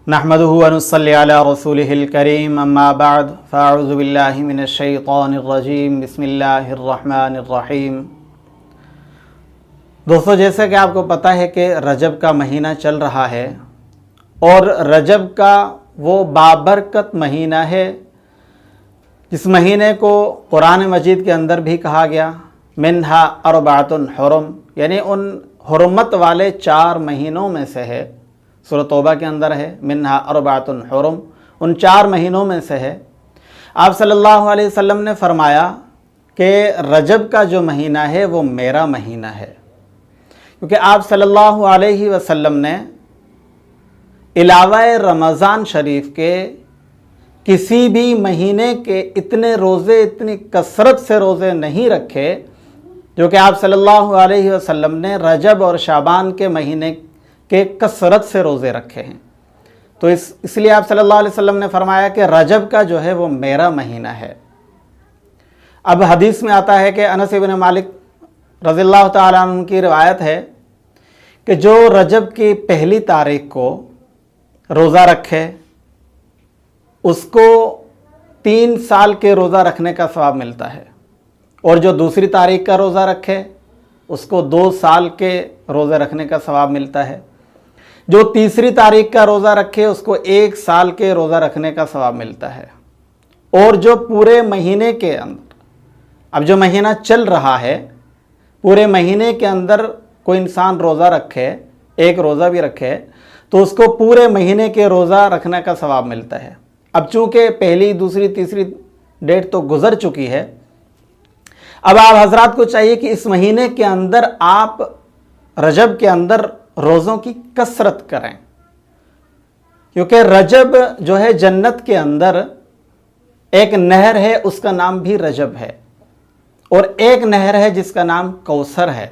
नहमदुहु व नुसल्ली अला रसूलिहिल करीम अम्मा बाद फ़अऊज़ु बिल्लाहि मिनश शैतानिर रजीम बिस्मिल्लाहिर रहमानिर रहीम। दोस्तों, जैसे कि आपको पता है कि रजब का महीना चल रहा है और रजब का वो बाबरकत महीना है जिस महीने को कुरान मजीद के अंदर भी कहा गया मिन्हा अरबातुन हुरुम, यानी उन हुर्मत वाले 4 महीनों में से है। सूरह तौबा के अंदर है मिन्हा अरबातुन हुरुम, उन 4 महीनों में से है। आप सल्लल्लाहु अलैहि वसल्लम ने फरमाया कि रजब का जो महीना है वो मेरा महीना है, क्योंकि आप सल्लल्लाहु अलैहि वसल्लम ने इलावा रमज़ान शरीफ के किसी भी महीने के इतने रोज़े, इतनी कसरत से रोज़े नहीं रखे जो कि आप सल्लल्लाहु अलैहि वसल्लम ने रजब और शाबान के महीने के कसरत से रोज़े रखे हैं। तो इसलिए आप सल्लल्लाहु अलैहि वसल्लम ने फरमाया कि रजब का जो है वो मेरा महीना है। अब हदीस में आता है कि अनस इब्न मालिक रज़ियल्लाहु ताला अन्हु की रिवायत है कि जो रजब की पहली तारीख को रोज़ा रखे उसको 3 साल के रोज़ा रखने का सवाब मिलता है, और जो दूसरी तारीख का रोज़ा रखे उसको 2 साल के रोज़े रखने का सवाब मिलता है। जो तीसरी तारीख का रोज़ा रखे उसको 1 साल के रोज़ा रखने का सवाब मिलता है। और जो पूरे महीने के अंदर, अब जो महीना चल रहा है, पूरे महीने के अंदर कोई इंसान रोज़ा रखे, एक रोज़ा भी रखे, तो उसको पूरे महीने के रोज़ा रखने का सवाब मिलता है। अब चूँकि पहली, दूसरी, तीसरी डेट तो गुज़र चुकी है, अब आप हजरात को चाहिए कि इस महीने के अंदर आप रजब के अंदर रोज़ों की कसरत करें, क्योंकि रजब जो है जन्नत के अंदर एक नहर है, उसका नाम भी रजब है, और एक नहर है जिसका नाम कौसर है।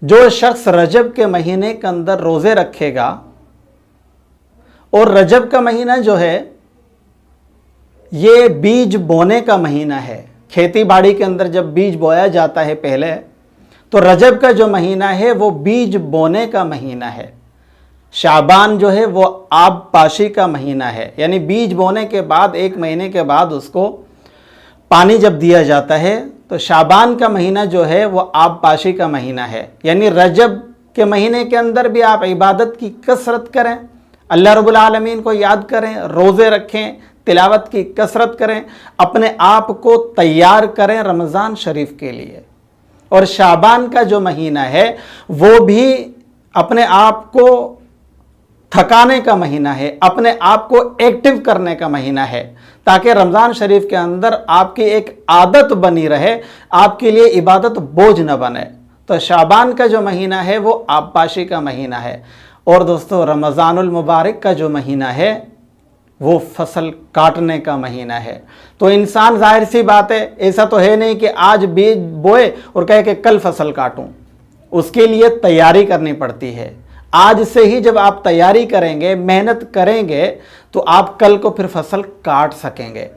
जो शख्स रजब के महीने के अंदर रोज़े रखेगा, और रजब का महीना जो है ये बीज बोने का महीना है। खेती बाड़ी के अंदर जब बीज बोया जाता है पहले, तो रजब का जो महीना है वो बीज बोने का महीना है। शाबान जो है वो आब पाशी का महीना है, यानी बीज बोने के बाद 1 महीने के बाद उसको पानी जब दिया जाता है, तो शाबान का महीना जो है वो आब पाशी का महीना है। यानी रजब के महीने के अंदर भी आप इबादत की कसरत करें, अल्लाह रब्बुल आलमीन को याद करें, रोज़े रखें, तिलावत की कसरत करें, अपने आप को तैयार करें रमज़ान शरीफ के लिए। और शाबान का जो महीना है वो भी अपने आप को थकाने का महीना है, अपने आप को एक्टिव करने का महीना है, ताकि रमज़ान शरीफ के अंदर आपकी एक आदत बनी रहे, आपके लिए इबादत बोझ न बने। तो शाबान का जो महीना है वो आबपाशी का महीना है। और दोस्तों, रमज़ानुल मुबारक का जो महीना है वो फसल काटने का महीना है। तो इंसान, जाहिर सी बात है, ऐसा तो है नहीं कि आज बीज बोए और कहे कि कल फसल काटूं। उसके लिए तैयारी करनी पड़ती है। आज से ही जब आप तैयारी करेंगे, मेहनत करेंगे, तो आप कल को फिर फसल काट सकेंगे।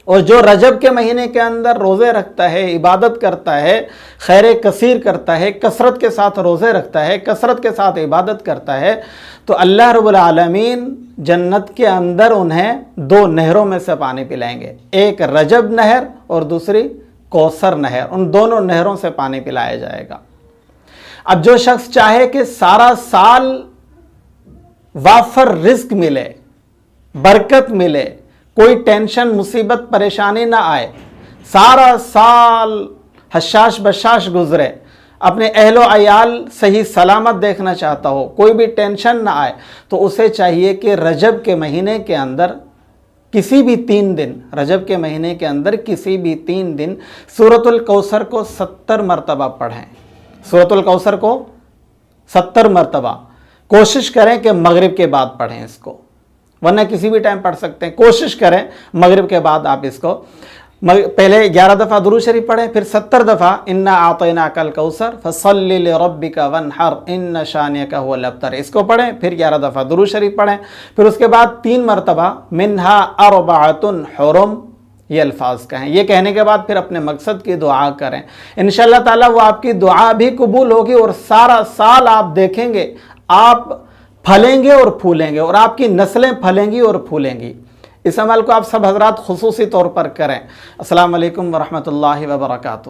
और जो रजब के महीने के अंदर रोज़े रखता है, इबादत करता है, खैर कसीर करता है, कसरत के साथ रोज़े रखता है, कसरत के साथ इबादत करता है, तो अल्लाह रब्बुल आलमीन जन्नत के अंदर उन्हें 2 नहरों में से पानी पिलाएंगे। एक रजब नहर और दूसरी कौसर नहर। उन दोनों नहरों से पानी पिलाया जाएगा। अब जो शख्स चाहे कि सारा साल वाफर रिस्क मिले, बरकत मिले, कोई टेंशन, मुसीबत, परेशानी ना आए, सारा साल हशाश बशाश गुजरे, अपने अहलो अयाल सही सलामत देखना चाहता हो, कोई भी टेंशन ना आए, तो उसे चाहिए कि रजब के महीने के अंदर किसी भी 3 दिन, रजब के महीने के अंदर किसी भी 3 दिन सूरतुल कौसर को 70 मरतबा पढ़ें। सूरतुल कौसर को 70 मरतबा कोशिश करें कि मगरिब के बाद पढ़ें इसको, वरना किसी भी टाइम पढ़ सकते हैं। कोशिश करें मगरिब के बाद आप इसको पहले 11 दफ़ा दुरूद शरीफ पढ़ें, फिर 70 दफ़ा इन्ना आतैनाकल कौसर फसल्लि लिरब्बिका वन्हर इन्न शानियका हुवल अब्तर, इसको पढ़ें। फिर 11 दफ़ा दुरूद शरीफ पढ़ें। फिर उसके बाद 3 मरतबा मिन्हा अरबाअतुन हुरुम, ये अल्फाज कहें। ये कहने के बाद फिर अपने मकसद की दुआ करें। इंशाअल्लाह ताला वो आपकी दुआ भी कबूल होगी और सारा साल आप देखेंगे आप फलेंगे और फूलेंगे और आपकी नस्लें फलेंगी और फूलेंगी। इस अमल को आप सब हजरात खुसूसी तौर पर करें। अस्सलाम वालेकुम वरहमतुल्लाहि वबरकातुहू।